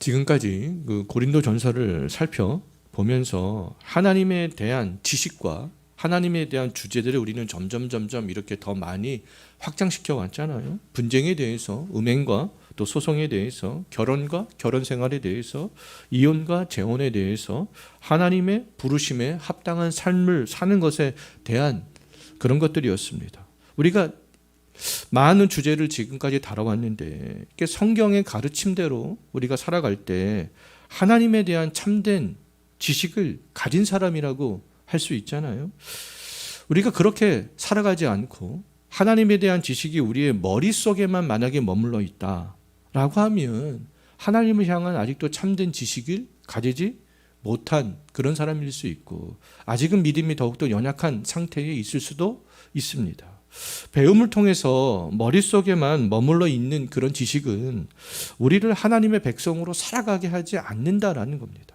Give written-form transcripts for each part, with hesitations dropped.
지금까지 그 고린도 전서를 살펴보면서 하나님에 대한 지식과 하나님에 대한 주제들을 우리는 점점 이렇게 더 많이 확장시켜 왔잖아요. 분쟁에 대해서, 음행과 또 소송에 대해서, 결혼과 결혼 생활에 대해서, 이혼과 재혼에 대해서, 하나님의 부르심에 합당한 삶을 사는 것에 대한 그런 것들이었습니다. 우리가 많은 주제를 지금까지 다뤄왔는데 성경의 가르침대로 우리가 살아갈 때 하나님에 대한 참된 지식을 가진 사람이라고 할 수 있잖아요. 우리가 그렇게 살아가지 않고 하나님에 대한 지식이 우리의 머릿속에만 만약에 머물러 있다라고 하면 하나님을 향한 아직도 참된 지식을 가지지 못한 그런 사람일 수 있고 아직은 믿음이 더욱더 연약한 상태에 있을 수도 있습니다. 배움을 통해서 머릿속에만 머물러 있는 그런 지식은 우리를 하나님의 백성으로 살아가게 하지 않는다라는 겁니다.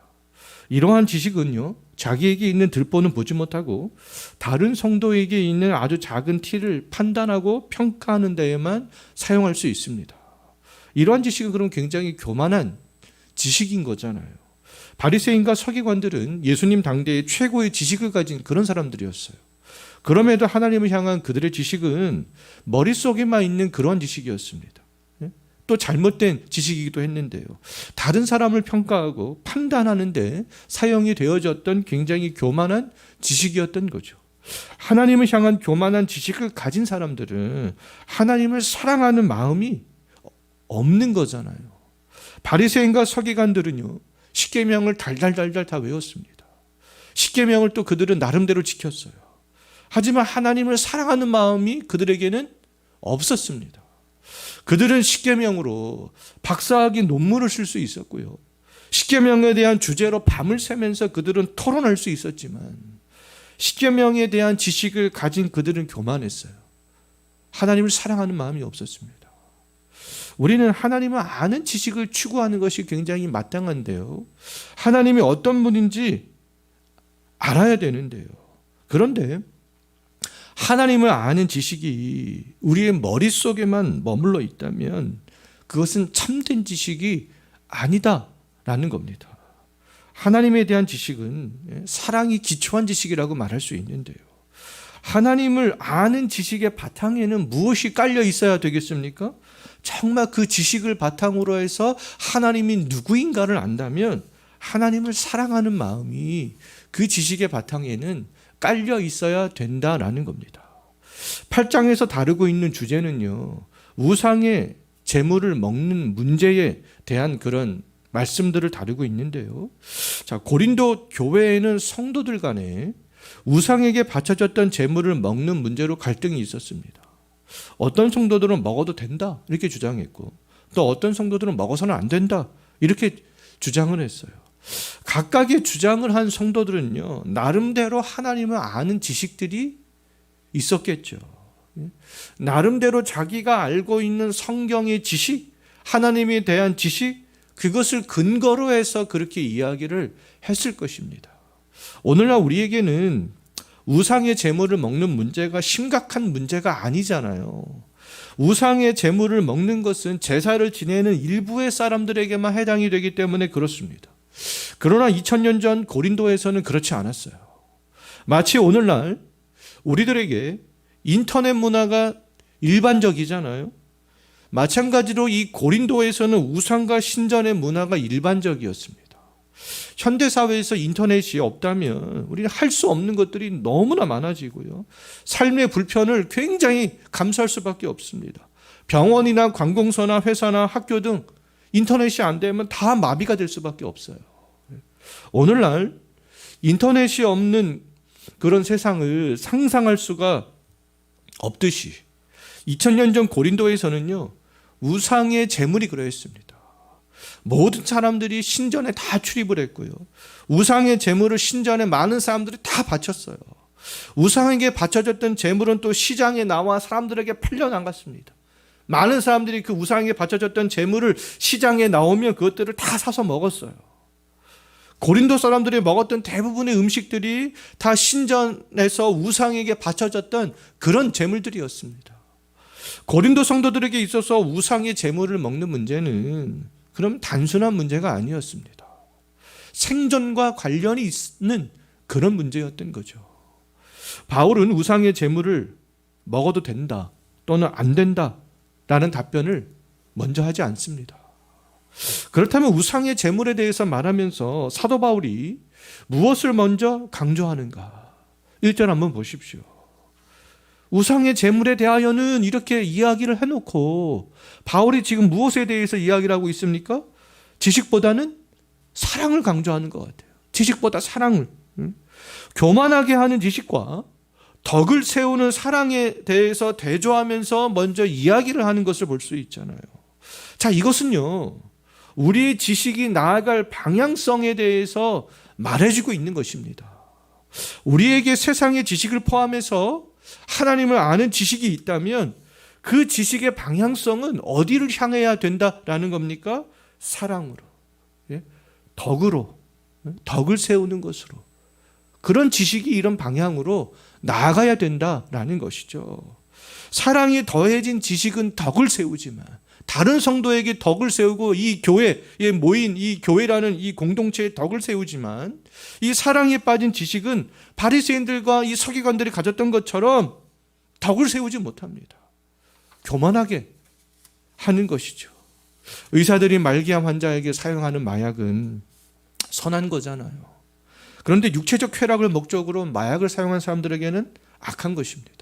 이러한 지식은요, 자기에게 있는 들보는 보지 못하고 다른 성도에게 있는 아주 작은 티를 판단하고 평가하는 데에만 사용할 수 있습니다. 이러한 지식은 그럼 굉장히 교만한 지식인 거잖아요. 바리새인과 서기관들은 예수님 당대의 최고의 지식을 가진 그런 사람들이었어요. 그럼에도 하나님을 향한 그들의 지식은 머릿속에만 있는 그런 지식이었습니다. 또 잘못된 지식이기도 했는데요. 다른 사람을 평가하고 판단하는데 사용이 되어졌던 굉장히 교만한 지식이었던 거죠. 하나님을 향한 교만한 지식을 가진 사람들은 하나님을 사랑하는 마음이 없는 거잖아요. 바리새인과 서기관들은요, 십계명을 달달달달 다 외웠습니다. 십계명을 또 그들은 나름대로 지켰어요. 하지만 하나님을 사랑하는 마음이 그들에게는 없었습니다. 그들은 십계명으로 박사학위 논문을 쓸 수 있었고요. 십계명에 대한 주제로 밤을 새면서 그들은 토론할 수 있었지만 십계명에 대한 지식을 가진 그들은 교만했어요. 하나님을 사랑하는 마음이 없었습니다. 우리는 하나님을 아는 지식을 추구하는 것이 굉장히 마땅한데요. 하나님이 어떤 분인지 알아야 되는데요. 그런데 하나님을 아는 지식이 우리의 머릿속에만 머물러 있다면 그것은 참된 지식이 아니다라는 겁니다. 하나님에 대한 지식은 사랑이 기초한 지식이라고 말할 수 있는데요. 하나님을 아는 지식의 바탕에는 무엇이 깔려 있어야 되겠습니까? 정말 그 지식을 바탕으로 해서 하나님이 누구인가를 안다면 하나님을 사랑하는 마음이 그 지식의 바탕에는 깔려 있어야 된다라는 겁니다. 8장에서 다루고 있는 주제는요, 우상의 재물을 먹는 문제에 대한 그런 말씀들을 다루고 있는데요. 자, 고린도 교회에는 성도들 간에 우상에게 바쳐졌던 재물을 먹는 문제로 갈등이 있었습니다. 어떤 성도들은 먹어도 된다 이렇게 주장했고 또 어떤 성도들은 먹어서는 안 된다 이렇게 주장을 했어요. 각각의 주장을 한 성도들은요, 나름대로 하나님을 아는 지식들이 있었겠죠. 나름대로 자기가 알고 있는 성경의 지식, 하나님에 대한 지식, 그것을 근거로 해서 그렇게 이야기를 했을 것입니다. 오늘날 우리에게는 우상의 제물을 먹는 문제가 심각한 문제가 아니잖아요. 우상의 제물을 먹는 것은 제사를 지내는 일부의 사람들에게만 해당이 되기 때문에 그렇습니다. 그러나 2000년 전 고린도에서는 그렇지 않았어요. 마치 오늘날 우리들에게 인터넷 문화가 일반적이잖아요. 마찬가지로 이 고린도에서는 우상과 신전의 문화가 일반적이었습니다. 현대사회에서 인터넷이 없다면 우리는 할 수 없는 것들이 너무나 많아지고요. 삶의 불편을 굉장히 감수할 수밖에 없습니다. 병원이나 관공서나 회사나 학교 등 인터넷이 안 되면 다 마비가 될 수밖에 없어요. 오늘날 인터넷이 없는 그런 세상을 상상할 수가 없듯이 2000년 전 고린도에서는요, 우상의 제물이 그러했습니다. 모든 사람들이 신전에 다 출입을 했고요. 우상의 제물을 신전에 많은 사람들이 다 바쳤어요. 우상에게 바쳐졌던 제물은 또 시장에 나와 사람들에게 팔려나갔습니다. 많은 사람들이 그 우상에게 바쳐졌던 제물을 시장에 나오면 그것들을 다 사서 먹었어요. 고린도 사람들이 먹었던 대부분의 음식들이 다 신전에서 우상에게 바쳐졌던 그런 제물들이었습니다. 고린도 성도들에게 있어서 우상의 제물을 먹는 문제는 그럼 단순한 문제가 아니었습니다. 생존과 관련이 있는 그런 문제였던 거죠. 바울은 우상의 제물을 먹어도 된다 또는 안 된다라는 답변을 먼저 하지 않습니다. 그렇다면 우상의 제물에 대해서 말하면서 사도 바울이 무엇을 먼저 강조하는가? 1절 한번 보십시오. 우상의 제물에 대하여는 이렇게 이야기를 해놓고 바울이 지금 무엇에 대해서 이야기를 하고 있습니까? 지식보다는 사랑을 강조하는 것 같아요. 지식보다 사랑을. 교만하게 하는 지식과 덕을 세우는 사랑에 대해서 대조하면서 먼저 이야기를 하는 것을 볼 수 있잖아요. 자, 이것은요, 우리의 지식이 나아갈 방향성에 대해서 말해주고 있는 것입니다. 우리에게 세상의 지식을 포함해서 하나님을 아는 지식이 있다면 그 지식의 방향성은 어디를 향해야 된다라는 겁니까? 사랑으로, 덕으로, 덕을 세우는 것으로. 그런 지식이 이런 방향으로 나아가야 된다라는 것이죠. 사랑이 더해진 지식은 덕을 세우지만 다른 성도에게 덕을 세우고 이 교회에 모인 이 교회라는 이 공동체에 덕을 세우지만 이 사랑에 빠진 지식은 바리새인들과 이 서기관들이 가졌던 것처럼 덕을 세우지 못합니다. 교만하게 하는 것이죠. 의사들이 말기암 환자에게 사용하는 마약은 선한 거잖아요. 그런데 육체적 쾌락을 목적으로 마약을 사용한 사람들에게는 악한 것입니다.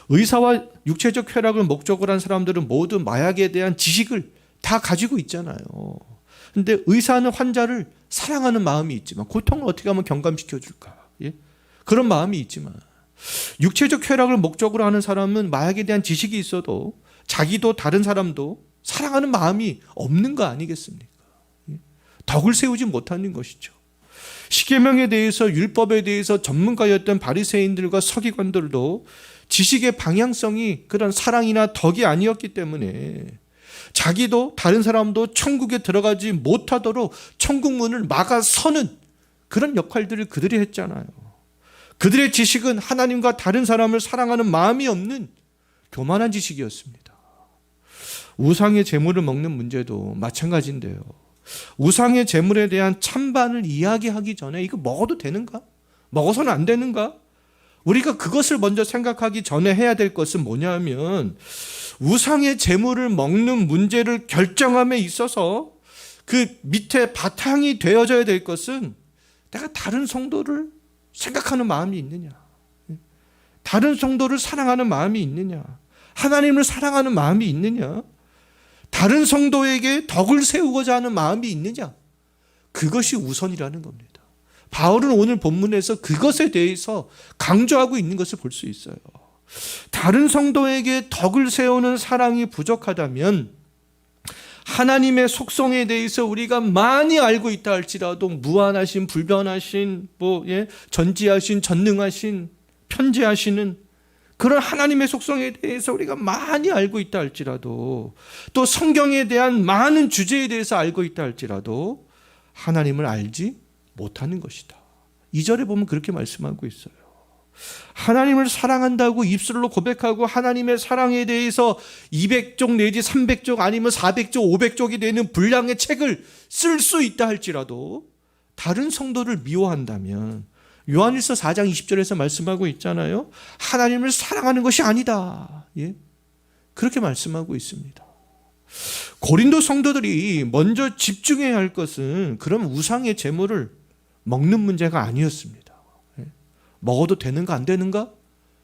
의사와 육체적 쾌락을 목적으로 한 사람들은 모두 마약에 대한 지식을 다 가지고 있잖아요. 그런데 의사는 환자를 사랑하는 마음이 있지만 고통을 어떻게 하면 경감시켜 줄까? 그런 마음이 있지만 육체적 쾌락을 목적으로 하는 사람은 마약에 대한 지식이 있어도 자기도 다른 사람도 사랑하는 마음이 없는 거 아니겠습니까? 덕을 세우지 못하는 것이죠. 십계명에 대해서 율법에 대해서 전문가였던 바리새인들과 서기관들도 지식의 방향성이 그런 사랑이나 덕이 아니었기 때문에 자기도 다른 사람도 천국에 들어가지 못하도록 천국 문을 막아서는 그런 역할들을 그들이 했잖아요. 그들의 지식은 하나님과 다른 사람을 사랑하는 마음이 없는 교만한 지식이었습니다. 우상의 제물을 먹는 문제도 마찬가지인데요. 우상의 제물에 대한 찬반을 이야기하기 전에 이거 먹어도 되는가? 먹어서는 안 되는가? 우리가 그것을 먼저 생각하기 전에 해야 될 것은 뭐냐면 우상의 제물을 먹는 문제를 결정함에 있어서 그 밑에 바탕이 되어져야 될 것은 내가 다른 성도를 생각하는 마음이 있느냐, 다른 성도를 사랑하는 마음이 있느냐, 하나님을 사랑하는 마음이 있느냐, 다른 성도에게 덕을 세우고자 하는 마음이 있느냐, 그것이 우선이라는 겁니다. 바울은 오늘 본문에서 그것에 대해서 강조하고 있는 것을 볼 수 있어요. 다른 성도에게 덕을 세우는 사랑이 부족하다면 하나님의 속성에 대해서 우리가 많이 알고 있다 할지라도 무한하신, 불변하신, 전지하신, 전능하신, 편재하시는 그런 하나님의 속성에 대해서 우리가 많이 알고 있다 할지라도 또 성경에 대한 많은 주제에 대해서 알고 있다 할지라도 하나님을 알지 못하는 것이다. 2절에 보면 그렇게 말씀하고 있어요. 하나님을 사랑한다고 입술로 고백하고 하나님의 사랑에 대해서 200쪽 내지 300쪽 아니면 400쪽, 500쪽이 되는 분량의 책을 쓸 수 있다 할지라도 다른 성도를 미워한다면 요한일서 4장 20절에서 말씀하고 있잖아요. 하나님을 사랑하는 것이 아니다. 그렇게 말씀하고 있습니다. 고린도 성도들이 먼저 집중해야 할 것은 그런 우상의 제물을 먹는 문제가 아니었습니다. 먹어도 되는가 안 되는가?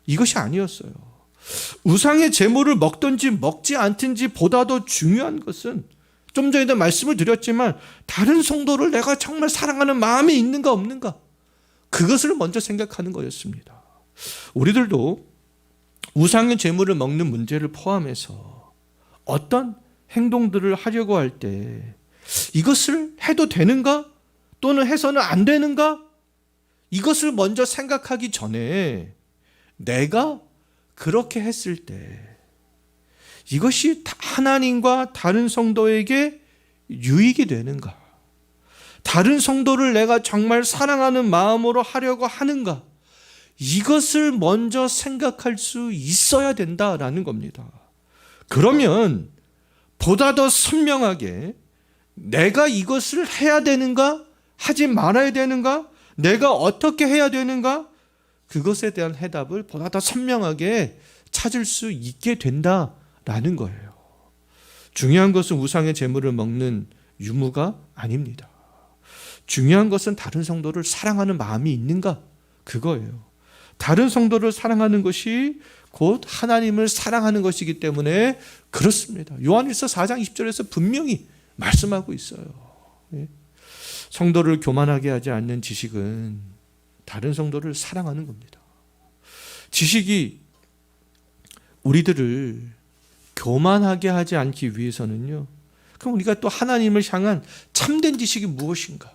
이것이 아니었어요. 우상의 제물을 먹든지 먹지 않든지 보다 더 중요한 것은 좀 전에도 말씀을 드렸지만 다른 성도를 내가 정말 사랑하는 마음이 있는가 없는가? 그것을 먼저 생각하는 거였습니다. 우리들도 우상의 제물을 먹는 문제를 포함해서 어떤 행동들을 하려고 할 때 이것을 해도 되는가? 또는 해서는 안 되는가? 이것을 먼저 생각하기 전에 내가 그렇게 했을 때 이것이 하나님과 다른 성도에게 유익이 되는가? 다른 성도를 내가 정말 사랑하는 마음으로 하려고 하는가? 이것을 먼저 생각할 수 있어야 된다라는 겁니다. 그러면 보다 더 선명하게 내가 이것을 해야 되는가? 하지 말아야 되는가? 내가 어떻게 해야 되는가? 그것에 대한 해답을 보다 더 선명하게 찾을 수 있게 된다라는 거예요. 중요한 것은 우상의 제물을 먹는 유무가 아닙니다. 중요한 것은 다른 성도를 사랑하는 마음이 있는가? 그거예요. 다른 성도를 사랑하는 것이 곧 하나님을 사랑하는 것이기 때문에 그렇습니다. 요한일서 4장 20절에서 분명히 말씀하고 있어요. 성도를 교만하게 하지 않는 지식은 다른 성도를 사랑하는 겁니다. 지식이 우리들을 교만하게 하지 않기 위해서는요, 그럼 우리가 또 하나님을 향한 참된 지식이 무엇인가?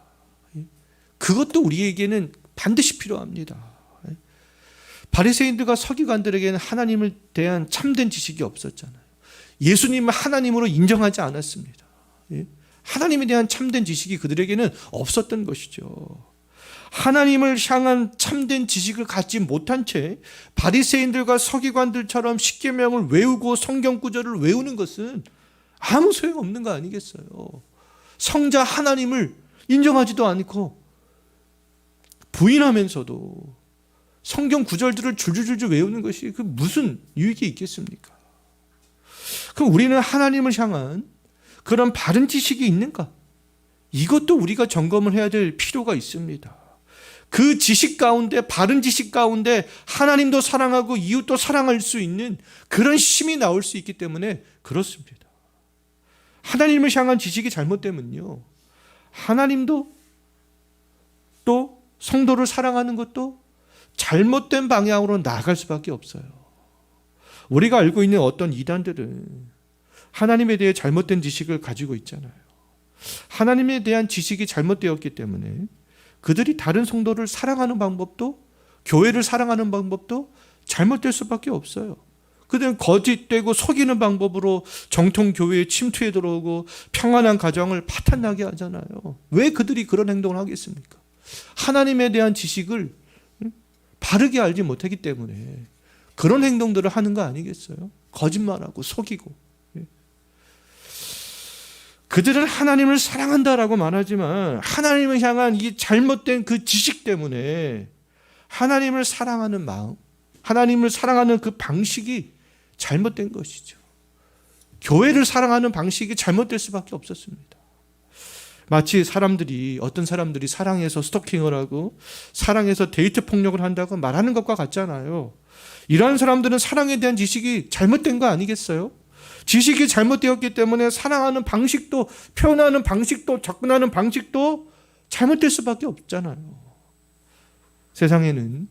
그것도 우리에게는 반드시 필요합니다. 바리새인들과 서기관들에게는 하나님을 대한 참된 지식이 없었잖아요. 예수님을 하나님으로 인정하지 않았습니다. 하나님에 대한 참된 지식이 그들에게는 없었던 것이죠. 하나님을 향한 참된 지식을 갖지 못한 채 바리새인들과 서기관들처럼 십계명을 외우고 성경 구절을 외우는 것은 아무 소용없는 거 아니겠어요? 성자 하나님을 인정하지도 않고 부인하면서도 성경 구절들을 줄줄줄 외우는 것이 그 무슨 유익이 있겠습니까? 그럼 우리는 하나님을 향한 그런 바른 지식이 있는가? 이것도 우리가 점검을 해야 될 필요가 있습니다. 그 지식 가운데, 바른 지식 가운데 하나님도 사랑하고 이웃도 사랑할 수 있는 그런 힘이 나올 수 있기 때문에 그렇습니다. 하나님을 향한 지식이 잘못되면요, 하나님도 또 성도를 사랑하는 것도 잘못된 방향으로 나아갈 수밖에 없어요. 우리가 알고 있는 어떤 이단들은 하나님에 대해 잘못된 지식을 가지고 있잖아요. 하나님에 대한 지식이 잘못되었기 때문에 그들이 다른 성도를 사랑하는 방법도, 교회를 사랑하는 방법도 잘못될 수밖에 없어요. 그들은 거짓되고 속이는 방법으로 정통 교회에 침투해 들어오고 평안한 가정을 파탄나게 하잖아요. 왜 그들이 그런 행동을 하겠습니까? 하나님에 대한 지식을 바르게 알지 못하기 때문에 그런 행동들을 하는 거 아니겠어요? 거짓말하고 속이고. 그들은 하나님을 사랑한다라고 말하지만 하나님을 향한 이 잘못된 그 지식 때문에 하나님을 사랑하는 마음, 하나님을 사랑하는 그 방식이 잘못된 것이죠. 교회를 사랑하는 방식이 잘못될 수밖에 없었습니다. 마치 어떤 사람들이 사랑해서 스토킹을 하고 사랑해서 데이트 폭력을 한다고 말하는 것과 같잖아요. 이러한 사람들은 사랑에 대한 지식이 잘못된 거 아니겠어요? 지식이 잘못되었기 때문에 사랑하는 방식도, 표현하는 방식도, 접근하는 방식도 잘못될 수밖에 없잖아요. 세상에는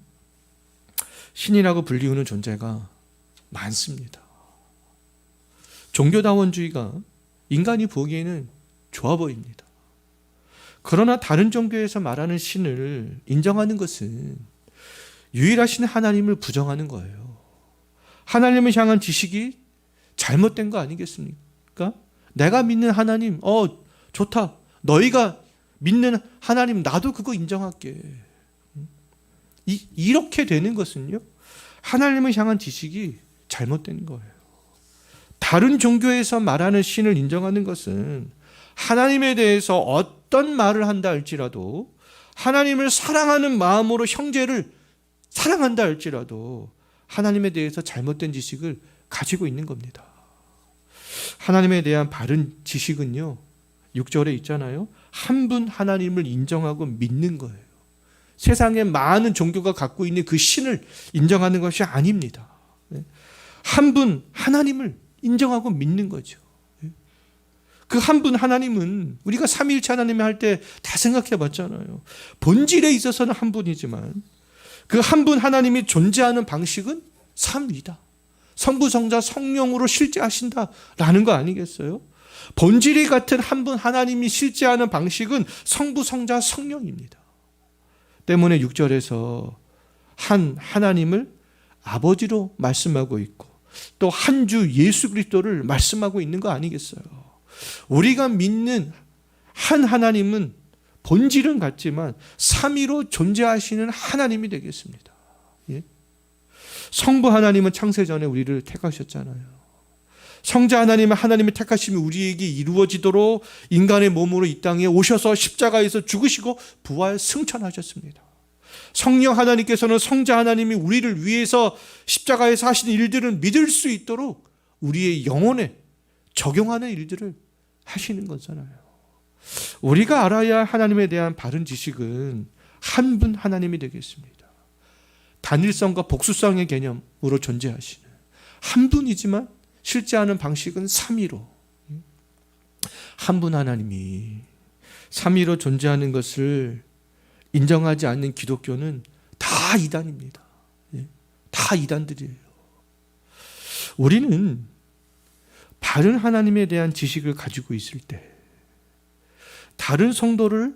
신이라고 불리우는 존재가 많습니다. 종교다원주의가 인간이 보기에는 좋아 보입니다. 그러나 다른 종교에서 말하는 신을 인정하는 것은 유일하신 하나님을 부정하는 거예요. 하나님을 향한 지식이 잘못된 거 아니겠습니까? 내가 믿는 하나님, 좋다. 너희가 믿는 하나님, 나도 그거 인정할게. 이렇게 되는 것은요, 하나님을 향한 지식이 잘못된 거예요. 다른 종교에서 말하는 신을 인정하는 것은 하나님에 대해서 어떤 말을 한다 할지라도, 하나님을 사랑하는 마음으로 형제를 사랑한다 할지라도 하나님에 대해서 잘못된 지식을 가지고 있는 겁니다. 하나님에 대한 바른 지식은요, 6절에 있잖아요. 한 분 하나님을 인정하고 믿는 거예요. 세상에 많은 종교가 갖고 있는 그 신을 인정하는 것이 아닙니다. 한 분 하나님을 인정하고 믿는 거죠. 그 한 분 하나님은 우리가 삼위일체 하나님을 할 때 다 생각해 봤잖아요. 본질에 있어서는 한 분이지만 그 한 분 하나님이 존재하는 방식은 삼위다. 성부, 성자, 성령으로 실제하신다라는 거 아니겠어요? 본질이 같은 한 분 하나님이 실제하는 방식은 성부, 성자, 성령입니다. 때문에 6절에서 한 하나님을 아버지로 말씀하고 있고 또 한 주 예수 그리스도를 말씀하고 있는 거 아니겠어요? 우리가 믿는 한 하나님은 본질은 같지만 삼위로 존재하시는 하나님이 되겠습니다. 예? 성부 하나님은 창세 전에 우리를 택하셨잖아요. 성자 하나님의 택하심이 우리에게 이루어지도록 인간의 몸으로 이 땅에 오셔서 십자가에서 죽으시고 부활 승천하셨습니다. 성령 하나님께서는 성자 하나님이 우리를 위해서 십자가에서 하신 일들을 믿을 수 있도록 우리의 영혼에 적용하는 일들을 하시는 거잖아요. 우리가 알아야 할 하나님에 대한 바른 지식은 한 분 하나님이 되겠습니다. 단일성과 복수성의 개념으로 존재하시는 한 분이지만 실제하는 방식은 삼위로, 한 분 하나님이 삼위로 존재하는 것을 인정하지 않는 기독교는 다 이단입니다. 다 이단들이에요. 우리는 바른 하나님에 대한 지식을 가지고 있을 때 다른 성도를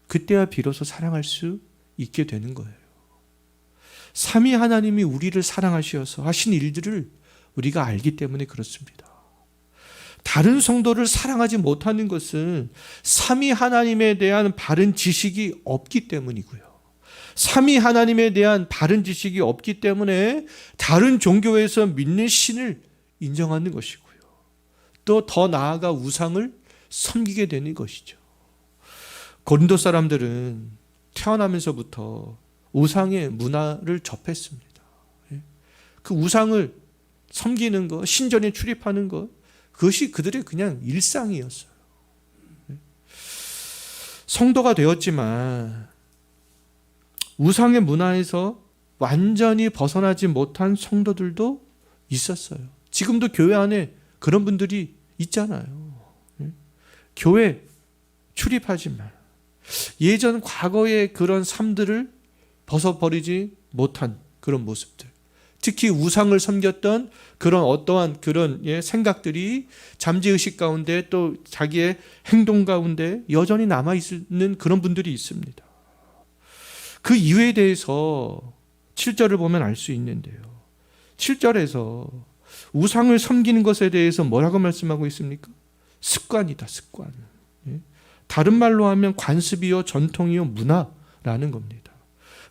그때야 비로소 사랑할 수 있게 되는 거예요. 삼위 하나님이 우리를 사랑하셔서 하신 일들을 우리가 알기 때문에 그렇습니다. 다른 성도를 사랑하지 못하는 것은 삼위 하나님에 대한 바른 지식이 없기 때문이고요. 삼위 하나님에 대한 바른 지식이 없기 때문에 다른 종교에서 믿는 신을 인정하는 것이고요. 또 더 나아가 우상을 섬기게 되는 것이죠. 고린도 사람들은 태어나면서부터 우상의 문화를 접했습니다. 그 우상을 섬기는 것, 신전에 출입하는 것, 그것이 그들의 그냥 일상이었어요. 성도가 되었지만 우상의 문화에서 완전히 벗어나지 못한 성도들도 있었어요. 지금도 교회 안에 그런 분들이 있잖아요. 교회 출입하지만 예전 과거의 그런 삶들을 벗어버리지 못한 그런 모습들, 특히 우상을 섬겼던 그런 어떠한 그런 생각들이 잠재의식 가운데 또 자기의 행동 가운데 여전히 남아있는 그런 분들이 있습니다. 그 이유에 대해서 7절을 보면 알 수 있는데요. 7절에서 우상을 섬기는 것에 대해서 뭐라고 말씀하고 있습니까? 습관이다, 습관. 다른 말로 하면 관습이요, 전통이요, 문화라는 겁니다.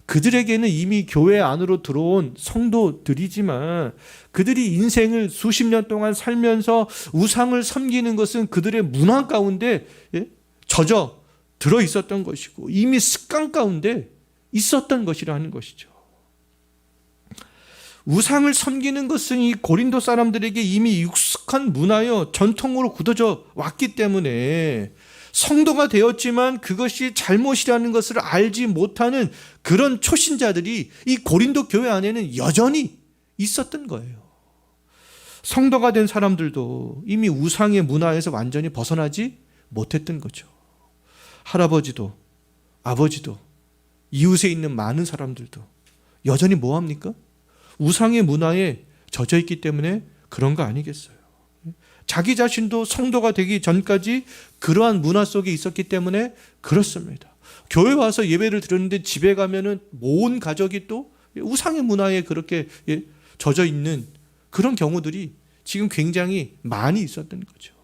그들에게는 이미 교회 안으로 들어온 성도들이지만 그들이 인생을 수십 년 동안 살면서 우상을 섬기는 것은 그들의 문화 가운데 젖어 들어 있었던 것이고 이미 습관 가운데 있었던 것이라는 것이죠. 우상을 섬기는 것은 이 고린도 사람들에게 이미 익숙한 문화요, 전통으로 굳어져 왔기 때문에 성도가 되었지만 그것이 잘못이라는 것을 알지 못하는 그런 초신자들이 이 고린도 교회 안에는 여전히 있었던 거예요. 성도가 된 사람들도 이미 우상의 문화에서 완전히 벗어나지 못했던 거죠. 할아버지도 아버지도 이웃에 있는 많은 사람들도 여전히 뭐합니까? 우상의 문화에 젖어 있기 때문에 그런 거 아니겠어요? 자기 자신도 성도가 되기 전까지 그러한 문화 속에 있었기 때문에 그렇습니다. 교회 와서 예배를 드렸는데 집에 가면은 온 가족이 또 우상의 문화에 그렇게 젖어 있는 그런 경우들이 지금 굉장히 많이 있었던 거죠.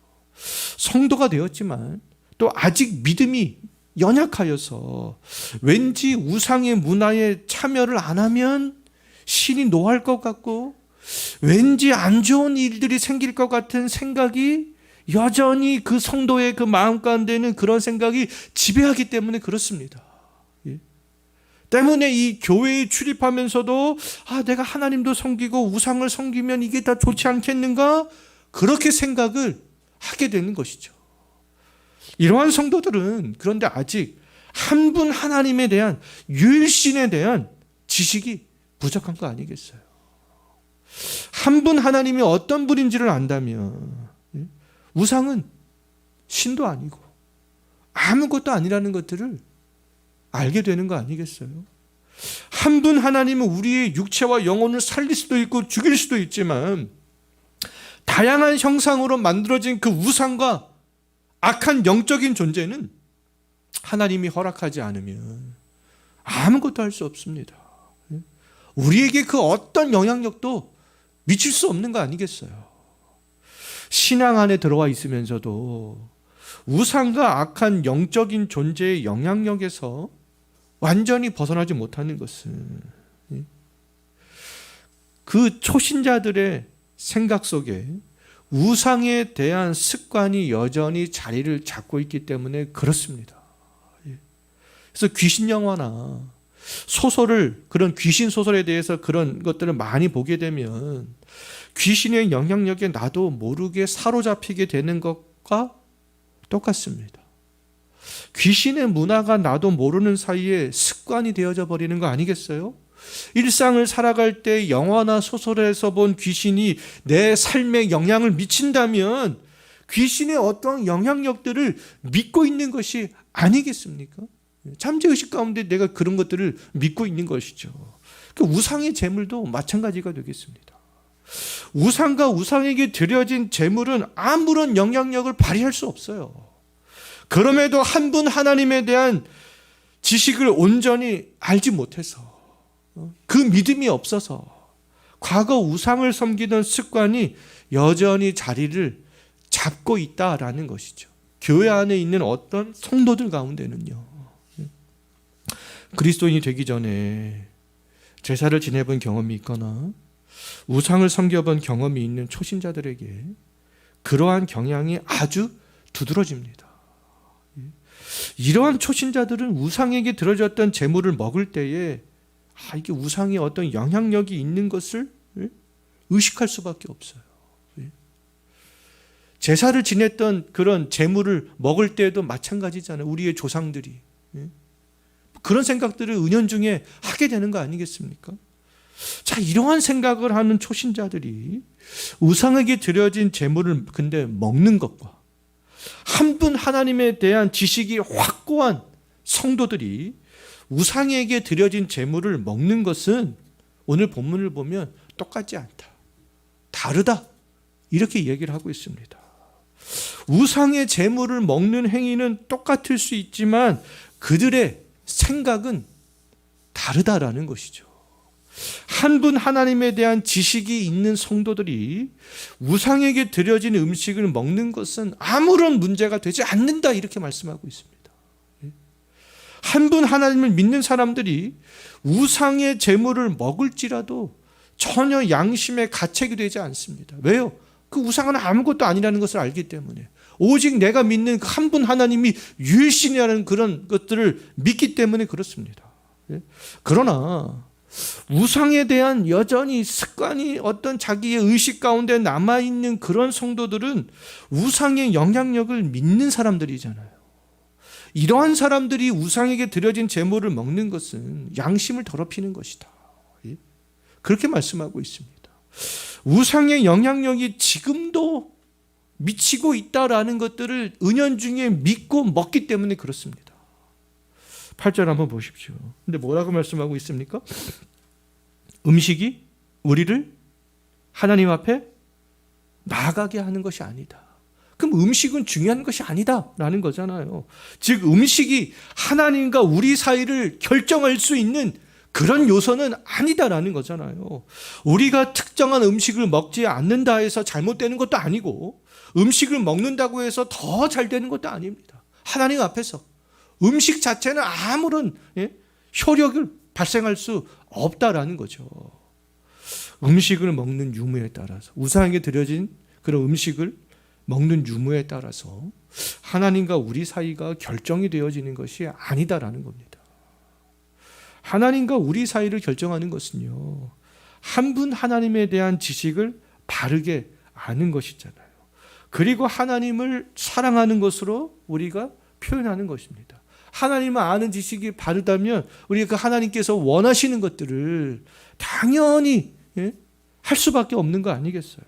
성도가 되었지만 또 아직 믿음이 연약하여서 왠지 우상의 문화에 참여를 안 하면 신이 노할 것 같고 왠지 안 좋은 일들이 생길 것 같은 생각이 여전히 그 성도의 그 마음 가운데는 그런 생각이 지배하기 때문에 그렇습니다. 때문에 이 교회에 출입하면서도 내가 하나님도 섬기고 우상을 섬기면 이게 다 좋지 않겠는가? 그렇게 생각을 하게 되는 것이죠. 이러한 성도들은 그런데 아직 한 분 하나님에 대한 유일신에 대한 지식이 부족한 거 아니겠어요? 한 분 하나님이 어떤 분인지를 안다면 우상은 신도 아니고 아무것도 아니라는 것들을 알게 되는 거 아니겠어요? 한 분 하나님은 우리의 육체와 영혼을 살릴 수도 있고 죽일 수도 있지만 다양한 형상으로 만들어진 그 우상과 악한 영적인 존재는 하나님이 허락하지 않으면 아무것도 할 수 없습니다. 우리에게 그 어떤 영향력도 미칠 수 없는 거 아니겠어요? 신앙 안에 들어와 있으면서도 우상과 악한 영적인 존재의 영향력에서 완전히 벗어나지 못하는 것은 그 초신자들의 생각 속에 우상에 대한 습관이 여전히 자리를 잡고 있기 때문에 그렇습니다. 그래서 귀신 영화나 소설을, 그런 귀신 소설에 대해서 그런 것들을 많이 보게 되면 귀신의 영향력에 나도 모르게 사로잡히게 되는 것과 똑같습니다. 귀신의 문화가 나도 모르는 사이에 습관이 되어져 버리는 거 아니겠어요? 일상을 살아갈 때 영화나 소설에서 본 귀신이 내 삶에 영향을 미친다면 귀신의 어떠한 영향력들을 믿고 있는 것이 아니겠습니까? 잠재의식 가운데 내가 그런 것들을 믿고 있는 것이죠. 우상의 제물도 마찬가지가 되겠습니다. 우상과 우상에게 드려진 제물은 아무런 영향력을 발휘할 수 없어요. 그럼에도 한 분 하나님에 대한 지식을 온전히 알지 못해서, 그 믿음이 없어서 과거 우상을 섬기던 습관이 여전히 자리를 잡고 있다라는 것이죠. 교회 안에 있는 어떤 성도들 가운데는요, 그리스도인이 되기 전에 제사를 지내본 경험이 있거나 우상을 섬겨본 경험이 있는 초신자들에게 그러한 경향이 아주 두드러집니다. 이러한 초신자들은 우상에게 들어졌던 제물을 먹을 때에 이게 우상이 어떤 영향력이 있는 것을 의식할 수밖에 없어요. 제사를 지냈던 그런 제물을 먹을 때에도 마찬가지잖아요. 우리의 조상들이 그런 생각들을 은연중에 하게 되는 거 아니겠습니까? 자, 이러한 생각을 하는 초신자들이 우상에게 드려진 제물을 근데 먹는 것과 한 분 하나님에 대한 지식이 확고한 성도들이 우상에게 드려진 제물을 먹는 것은 오늘 본문을 보면 똑같지 않다, 다르다, 이렇게 얘기를 하고 있습니다. 우상의 제물을 먹는 행위는 똑같을 수 있지만 그들의 생각은 다르다라는 것이죠. 한 분 하나님에 대한 지식이 있는 성도들이 우상에게 드려진 음식을 먹는 것은 아무런 문제가 되지 않는다, 이렇게 말씀하고 있습니다. 한 분 하나님을 믿는 사람들이 우상의 제물을 먹을지라도 전혀 양심에 가책이 되지 않습니다. 왜요? 그 우상은 아무것도 아니라는 것을 알기 때문에, 오직 내가 믿는 그 한 분 하나님이 유일신이라는 그런 것들을 믿기 때문에 그렇습니다. 그러나 우상에 대한 여전히 습관이 어떤 자기의 의식 가운데 남아있는 그런 성도들은 우상의 영향력을 믿는 사람들이잖아요. 이러한 사람들이 우상에게 드려진 제물을 먹는 것은 양심을 더럽히는 것이다, 그렇게 말씀하고 있습니다. 우상의 영향력이 지금도 미치고 있다라는 것들을 은연중에 믿고 먹기 때문에 그렇습니다. 8절 한번 보십시오. 근데 뭐라고 말씀하고 있습니까? 음식이 우리를 하나님 앞에 나아가게 하는 것이 아니다. 그럼 음식은 중요한 것이 아니다라는 거잖아요. 즉 음식이 하나님과 우리 사이를 결정할 수 있는 그런 요소는 아니다라는 거잖아요. 우리가 특정한 음식을 먹지 않는다 해서 잘못되는 것도 아니고, 음식을 먹는다고 해서 더 잘 되는 것도 아닙니다. 하나님 앞에서 음식 자체는 아무런 효력을 발생할 수 없다라는 거죠. 음식을 먹는 유무에 따라서, 우상에게 드려진 그런 음식을 먹는 유무에 따라서 하나님과 우리 사이가 결정이 되어지는 것이 아니다라는 겁니다. 하나님과 우리 사이를 결정하는 것은요, 한 분 하나님에 대한 지식을 바르게 아는 것이잖아요. 그리고 하나님을 사랑하는 것으로 우리가 표현하는 것입니다. 하나님을 아는 지식이 바르다면 우리가 그 하나님께서 원하시는 것들을 당연히 할 수밖에 없는 거 아니겠어요?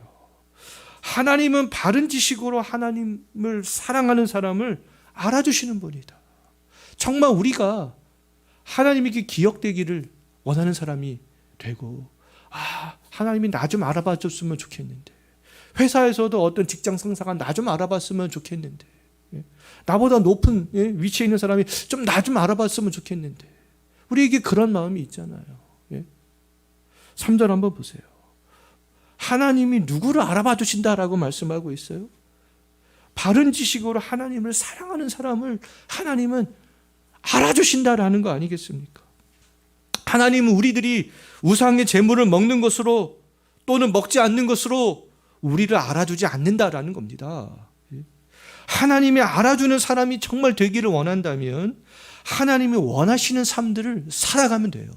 하나님은 바른 지식으로 하나님을 사랑하는 사람을 알아주시는 분이다. 정말 우리가 하나님에게 기억되기를 원하는 사람이 되고, 하나님이 나 좀 알아봐 줬으면 좋겠는데, 회사에서도 어떤 직장 상사가 나 좀 알아봤으면 좋겠는데, 나보다 높은 위치에 있는 사람이 좀 나 좀 알아봤으면 좋겠는데, 우리에게 그런 마음이 있잖아요. 3절 한번 보세요. 하나님이 누구를 알아봐 주신다라고 말씀하고 있어요. 바른 지식으로 하나님을 사랑하는 사람을 하나님은 알아주신다라는 거 아니겠습니까? 하나님은 우리들이 우상의 제물을 먹는 것으로 또는 먹지 않는 것으로 우리를 알아주지 않는다라는 겁니다. 하나님이 알아주는 사람이 정말 되기를 원한다면 하나님이 원하시는 삶들을 살아가면 돼요.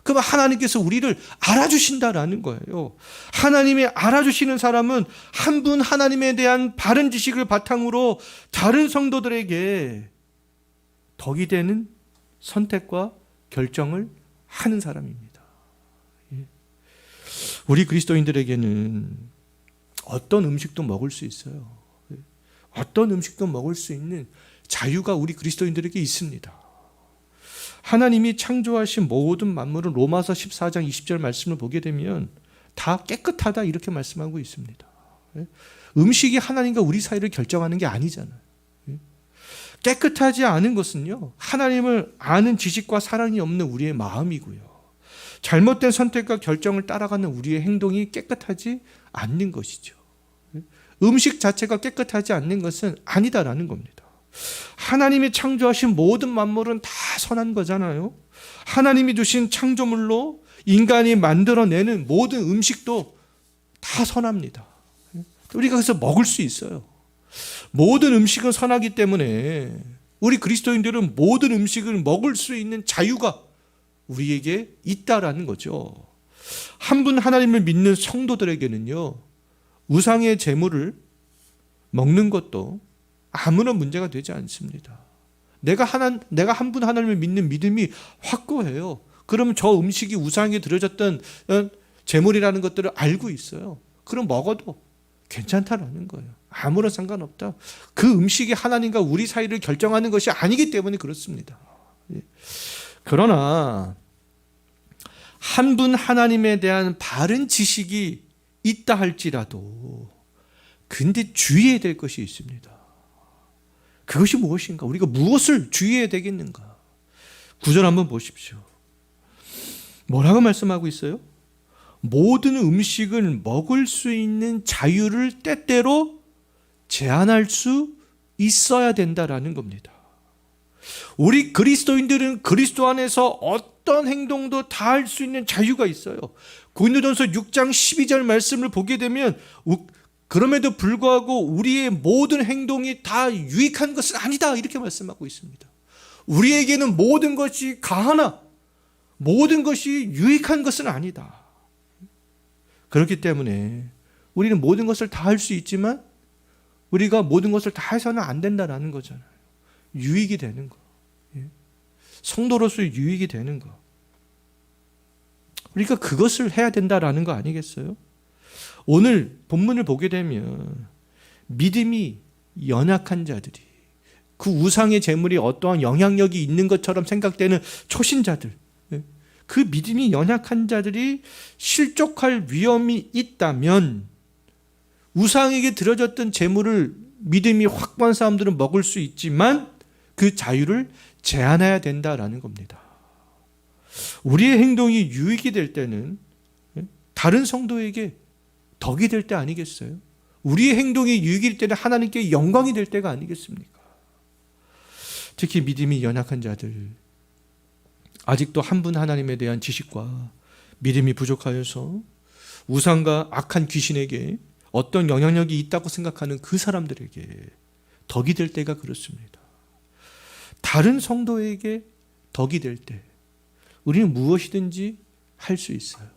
그러면 하나님께서 우리를 알아주신다라는 거예요. 하나님이 알아주시는 사람은 한 분 하나님에 대한 바른 지식을 바탕으로 다른 성도들에게 덕이 되는 선택과 결정을 하는 사람입니다. 우리 그리스도인들에게는 어떤 음식도 먹을 수 있어요. 어떤 음식도 먹을 수 있는 자유가 우리 그리스도인들에게 있습니다. 하나님이 창조하신 모든 만물은 로마서 14장 20절 말씀을 보게 되면 다 깨끗하다 이렇게 말씀하고 있습니다. 음식이 하나님과 우리 사이를 결정하는 게 아니잖아요. 깨끗하지 않은 것은요, 하나님을 아는 지식과 사랑이 없는 우리의 마음이고요, 잘못된 선택과 결정을 따라가는 우리의 행동이 깨끗하지 않는 것이죠. 음식 자체가 깨끗하지 않는 것은 아니다라는 겁니다. 하나님이 창조하신 모든 만물은 다 선한 거잖아요. 하나님이 주신 창조물로 인간이 만들어내는 모든 음식도 다 선합니다. 우리가 그래서 먹을 수 있어요. 모든 음식은 선하기 때문에 우리 그리스도인들은 모든 음식을 먹을 수 있는 자유가 우리에게 있다라는 거죠. 한 분 하나님을 믿는 성도들에게는요, 우상의 제물을 먹는 것도 아무런 문제가 되지 않습니다. 내가 한 분 하나님을 믿는 믿음이 확고해요. 그러면 저 음식이 우상에 들어졌던 제물이라는 것들을 알고 있어요. 그럼 먹어도 괜찮다라는 거예요. 아무런 상관없다. 그 음식이 하나님과 우리 사이를 결정하는 것이 아니기 때문에 그렇습니다. 그러나 한 분 하나님에 대한 바른 지식이 있다 할지라도 근데 주의해야 될 것이 있습니다. 그것이 무엇인가? 우리가 무엇을 주의해야 되겠는가? 9절 한번 보십시오. 뭐라고 말씀하고 있어요? 모든 음식을 먹을 수 있는 자유를 때때로 제한할 수 있어야 된다라는 겁니다. 우리 그리스도인들은 그리스도 안에서 어떤 행동도 다 할 수 있는 자유가 있어요. 고린도전서 6장 12절 말씀을 보게 되면 그럼에도 불구하고 우리의 모든 행동이 다 유익한 것은 아니다 이렇게 말씀하고 있습니다. 우리에게는 모든 것이 가하나 모든 것이 유익한 것은 아니다. 그렇기 때문에 우리는 모든 것을 다 할 수 있지만 우리가 모든 것을 다 해서는 안 된다라는 거잖아요. 유익이 되는 거. 성도로서의 유익이 되는 거. 우리가 그것을 해야 된다라는 거 아니겠어요? 오늘 본문을 보게 되면 믿음이 연약한 자들이, 그 우상의 제물이 어떠한 영향력이 있는 것처럼 생각되는 초신자들, 그 믿음이 연약한 자들이 실족할 위험이 있다면 우상에게 드려졌던 제물을 믿음이 확고한 사람들은 먹을 수 있지만 그 자유를 제한해야 된다라는 겁니다. 우리의 행동이 유익이 될 때는 다른 성도에게 덕이 될 때 아니겠어요? 우리의 행동이 유익일 때는 하나님께 영광이 될 때가 아니겠습니까? 특히 믿음이 연약한 자들, 아직도 한 분 하나님에 대한 지식과 믿음이 부족하여서 우상과 악한 귀신에게 어떤 영향력이 있다고 생각하는 그 사람들에게 덕이 될 때가 그렇습니다. 다른 성도에게 덕이 될 때 우리는 무엇이든지 할 수 있어요.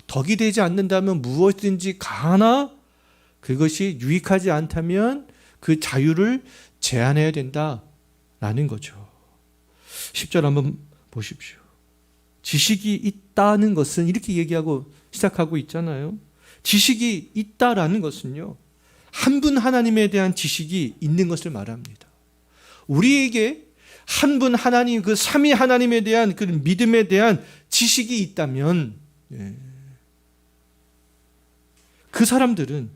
덕이 되지 않는다면 무엇이든지 가하나 그것이 유익하지 않다면 그 자유를 제한해야 된다라는 거죠. 10절 한번 보십시오. 지식이 있다는 것은 이렇게 얘기하고 시작하고 있잖아요. 지식이 있다라는 것은요, 한 분 하나님에 대한 지식이 있는 것을 말합니다. 우리에게 한 분 하나님, 그 삼위 하나님에 대한 그 믿음에 대한 지식이 있다면 그 사람들은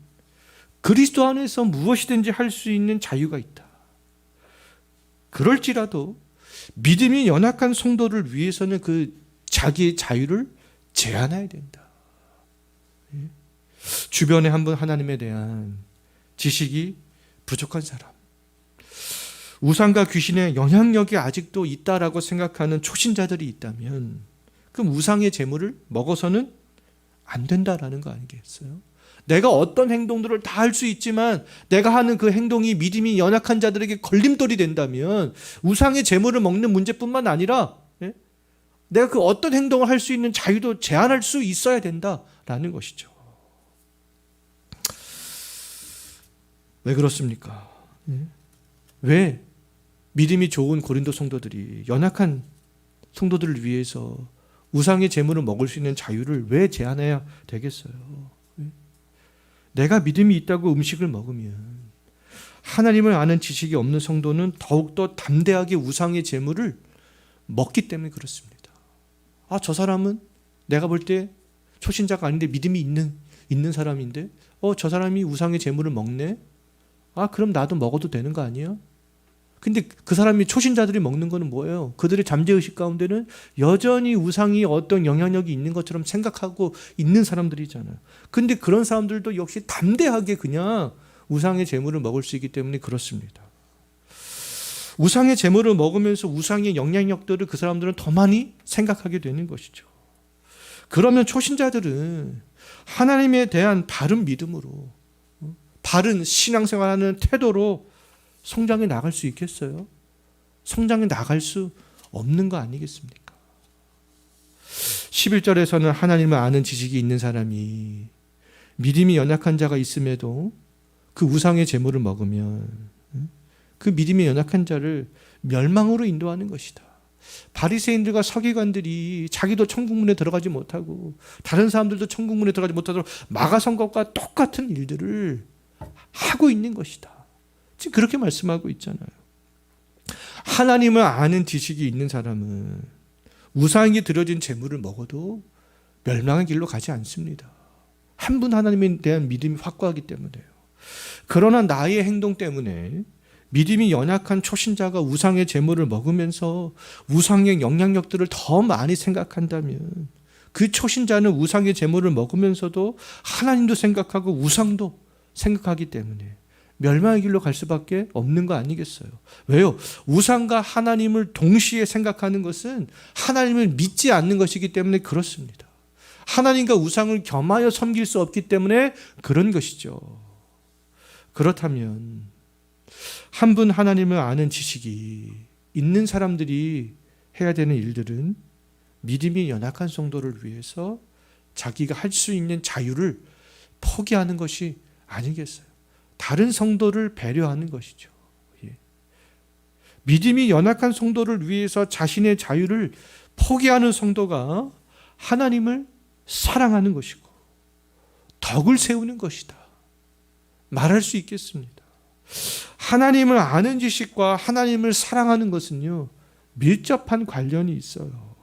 그리스도 안에서 무엇이든지 할 수 있는 자유가 있다. 그럴지라도 믿음이 연약한 성도를 위해서는 그 자기의 자유를 제한해야 된다. 주변에 한 분 하나님에 대한 지식이 부족한 사람, 우상과 귀신의 영향력이 아직도 있다라고 생각하는 초신자들이 있다면 그럼 우상의 제물을 먹어서는 안 된다라는 거 아니겠어요? 내가 어떤 행동들을 다 할 수 있지만 내가 하는 그 행동이 믿음이 연약한 자들에게 걸림돌이 된다면 우상의 제물을 먹는 문제뿐만 아니라 내가 그 어떤 행동을 할 수 있는 자유도 제한할 수 있어야 된다라는 것이죠. 왜 그렇습니까? 왜 믿음이 좋은 고린도 성도들이 연약한 성도들을 위해서 우상의 제물을 먹을 수 있는 자유를 왜 제한해야 되겠어요? 내가 믿음이 있다고 음식을 먹으면 하나님을 아는 지식이 없는 성도는 더욱더 담대하게 우상의 제물을 먹기 때문에 그렇습니다. 저 사람은 내가 볼 때 초신자가 아닌데 믿음이 있는 사람인데 저 사람이 우상의 제물을 먹네? 그럼 나도 먹어도 되는 거 아니야? 근데 그 사람이 초신자들이 먹는 거는 뭐예요? 그들의 잠재의식 가운데는 여전히 우상이 어떤 영향력이 있는 것처럼 생각하고 있는 사람들이잖아요. 근데 그런 사람들도 역시 담대하게 그냥 우상의 제물을 먹을 수 있기 때문에 그렇습니다. 우상의 제물을 먹으면서 우상의 영향력들을 그 사람들은 더 많이 생각하게 되는 것이죠. 그러면 초신자들은 하나님에 대한 바른 믿음으로 바른 신앙생활하는 태도로 성장해 나갈 수 있겠어요? 성장해 나갈 수 없는 거 아니겠습니까? 11절에서는 하나님을 아는 지식이 있는 사람이 믿음이 연약한 자가 있음에도 그 우상의 제물을 먹으면 그 믿음이 연약한 자를 멸망으로 인도하는 것이다. 바리새인들과 서기관들이 자기도 천국문에 들어가지 못하고 다른 사람들도 천국문에 들어가지 못하도록 막아선 것과 똑같은 일들을 하고 있는 것이다. 지금 그렇게 말씀하고 있잖아요. 하나님을 아는 지식이 있는 사람은 우상에게 드려진 제물을 먹어도 멸망의 길로 가지 않습니다. 한 분 하나님에 대한 믿음이 확고하기 때문에요. 그러나 나의 행동 때문에 믿음이 연약한 초신자가 우상의 제물을 먹으면서 우상의 영향력들을 더 많이 생각한다면 그 초신자는 우상의 제물을 먹으면서도 하나님도 생각하고 우상도 생각하기 때문에 멸망의 길로 갈 수밖에 없는 거 아니겠어요? 왜요? 우상과 하나님을 동시에 생각하는 것은 하나님을 믿지 않는 것이기 때문에 그렇습니다. 하나님과 우상을 겸하여 섬길 수 없기 때문에 그런 것이죠. 그렇다면 한 분 하나님을 아는 지식이 있는 사람들이 해야 되는 일들은 믿음이 연약한 성도를 위해서 자기가 할 수 있는 자유를 포기하는 것이 아니겠어요? 다른 성도를 배려하는 것이죠. 믿음이 연약한 성도를 위해서 자신의 자유를 포기하는 성도가 하나님을 사랑하는 것이고 덕을 세우는 것이다. 말할 수 있겠습니다. 하나님을 아는 지식과 하나님을 사랑하는 것은요, 밀접한 관련이 있어요.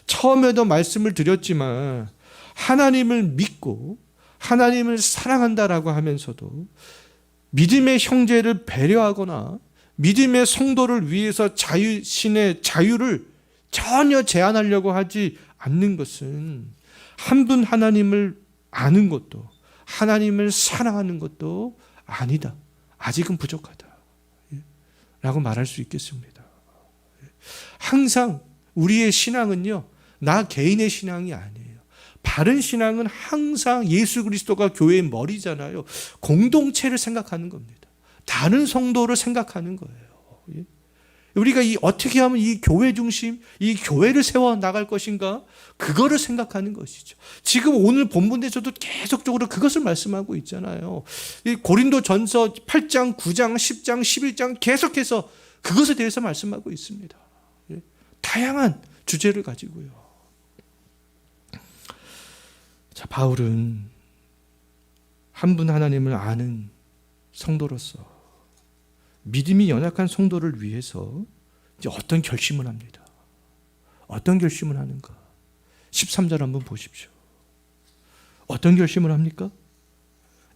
처음에도 말씀을 드렸지만 하나님을 믿고 하나님을 사랑한다라고 하면서도 믿음의 형제를 배려하거나 믿음의 성도를 위해서 자신의 자유를 전혀 제한하려고 하지 않는 것은 한 분 하나님을 아는 것도 하나님을 사랑하는 것도 아니다. 아직은 부족하다. 라고 말할 수 있겠습니다. 항상 우리의 신앙은요, 나 개인의 신앙이 아니에요. 바른 신앙은 항상 예수 그리스도가 교회의 머리잖아요. 공동체를 생각하는 겁니다. 다른 성도를 생각하는 거예요. 우리가 어떻게 하면 이 교회 중심, 이 교회를 세워 나갈 것인가? 그거를 생각하는 것이죠. 지금 오늘 본문에서도 계속적으로 그것을 말씀하고 있잖아요. 이 고린도전서 8장, 9장, 10장, 11장 계속해서 그것에 대해서 말씀하고 있습니다. 다양한 주제를 가지고요. 자, 바울은 한 분 하나님을 아는 성도로서 믿음이 연약한 성도를 위해서 이제 어떤 결심을 합니다. 어떤 결심을 하는가? 13절 한번 보십시오. 어떤 결심을 합니까?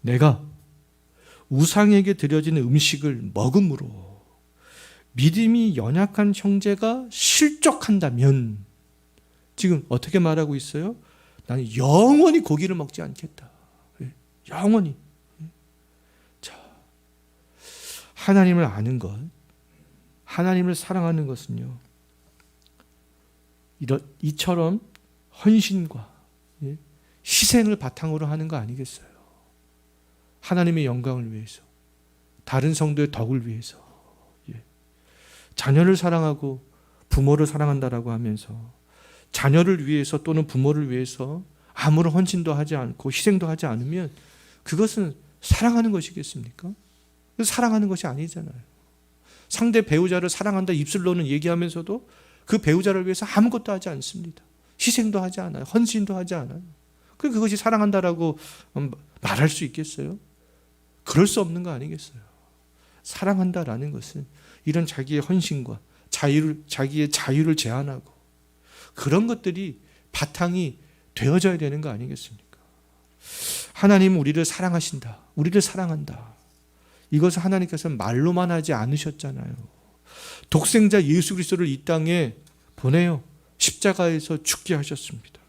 내가 우상에게 드려지는 음식을 먹음으로 믿음이 연약한 형제가 실족한다면, 지금 어떻게 말하고 있어요? 나는 영원히 고기를 먹지 않겠다. 영원히. 하나님을 아는 것, 하나님을 사랑하는 것은요, 이처럼 헌신과 희생을 바탕으로 하는 거 아니겠어요? 하나님의 영광을 위해서, 다른 성도의 덕을 위해서, 자녀를 사랑하고 부모를 사랑한다라고 하면서 자녀를 위해서 또는 부모를 위해서 아무런 헌신도 하지 않고 희생도 하지 않으면 그것은 사랑하는 것이겠습니까? 사랑하는 것이 아니잖아요. 상대 배우자를 사랑한다 입술로는 얘기하면서도 그 배우자를 위해서 아무것도 하지 않습니다. 희생도 하지 않아요. 헌신도 하지 않아요. 그것이 사랑한다라고 말할 수 있겠어요? 그럴 수 없는 거 아니겠어요? 사랑한다라는 것은 이런 자기의 헌신과 자기의 자유를 제한하고 그런 것들이 바탕이 되어져야 되는 거 아니겠습니까? 하나님은 우리를 사랑하신다. 우리를 사랑한다. 이것을 하나님께서는 말로만 하지 않으셨잖아요. 독생자 예수 그리스도를 이 땅에 보내요. 십자가에서 죽게 하셨습니다.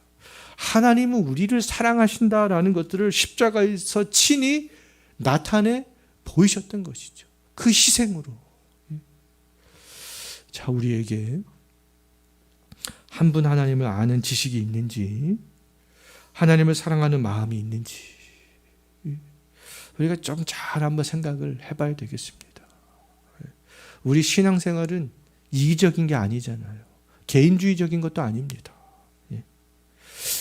하나님은 우리를 사랑하신다라는 것들을 십자가에서 친히 나타내 보이셨던 것이죠. 그 희생으로. 자, 우리에게 한 분 하나님을 아는 지식이 있는지, 하나님을 사랑하는 마음이 있는지 우리가 좀 잘 한번 생각을 해봐야 되겠습니다. 우리 신앙생활은 이기적인 게 아니잖아요. 개인주의적인 것도 아닙니다.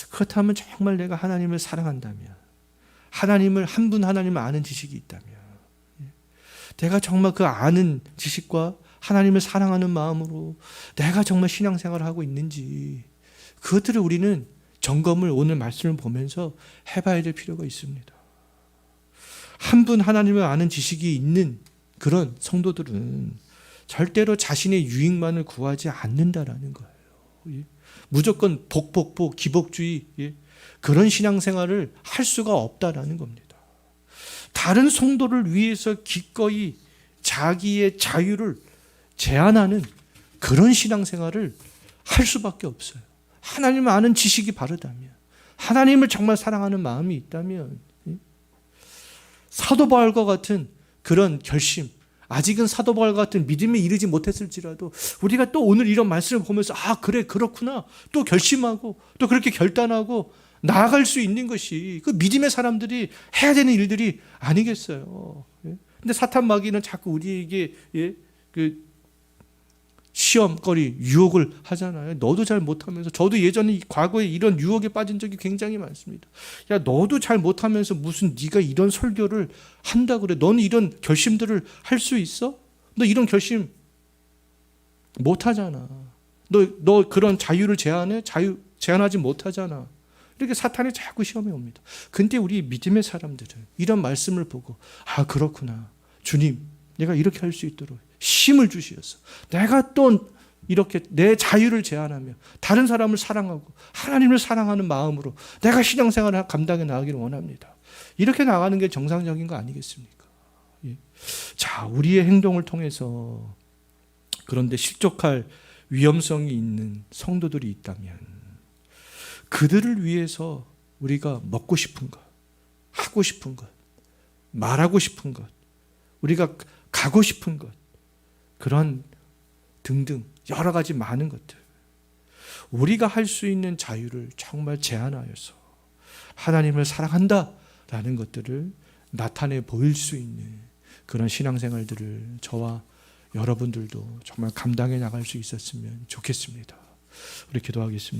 그렇다면 정말 내가 하나님을 사랑한다면, 하나님을 한 분 하나님을 아는 지식이 있다면, 내가 정말 그 아는 지식과 하나님을 사랑하는 마음으로 내가 정말 신앙생활을 하고 있는지 그것들을 우리는 점검을 오늘 말씀을 보면서 해봐야 될 필요가 있습니다. 한 분 하나님을 아는 지식이 있는 그런 성도들은 절대로 자신의 유익만을 구하지 않는다라는 거예요. 무조건 복, 기복주의, 그런 신앙생활을 할 수가 없다라는 겁니다. 다른 성도를 위해서 기꺼이 자기의 자유를 제한하는 그런 신앙생활을 할 수밖에 없어요. 하나님을 아는 지식이 바르다면, 하나님을 정말 사랑하는 마음이 있다면, 사도 바울과 같은 그런 결심, 아직은 사도 바울과 같은 믿음에 이르지 못했을지라도 우리가 또 오늘 이런 말씀을 보면서 그래 그렇구나 또 결심하고 또 그렇게 결단하고 나아갈 수 있는 것이 그 믿음의 사람들이 해야 되는 일들이 아니겠어요. 근데 사탄 마귀는 자꾸 우리에게 그 시험거리, 유혹을 하잖아요. 너도 잘 못하면서, 저도 예전에 과거에 이런 유혹에 빠진 적이 굉장히 많습니다. 야, 너도 잘 못하면서 무슨 네가 이런 설교를 한다 그래? 너는 이런 결심들을 할 수 있어? 너 이런 결심 못하잖아. 너 그런 자유를 제한해? 제한하지 못하잖아. 이렇게 사탄이 자꾸 시험에 옵니다. 근데 우리 믿음의 사람들은 이런 말씀을 보고 그렇구나. 주님, 내가 이렇게 할 수 있도록 힘을 주시어서 내가 또 이렇게 내 자유를 제한하며 다른 사람을 사랑하고 하나님을 사랑하는 마음으로 내가 신앙생활을 감당해 나가기를 원합니다. 이렇게 나가는 게 정상적인 거 아니겠습니까? 자, 우리의 행동을 통해서 그런데 실족할 위험성이 있는 성도들이 있다면 그들을 위해서 우리가 먹고 싶은 것, 하고 싶은 것, 말하고 싶은 것, 우리가 가고 싶은 것, 그런 등등 여러 가지 많은 것들, 우리가 할 수 있는 자유를 정말 제한하여서 하나님을 사랑한다라는 것들을 나타내 보일 수 있는 그런 신앙생활들을 저와 여러분들도 정말 감당해 나갈 수 있었으면 좋겠습니다. 우리 기도하겠습니다.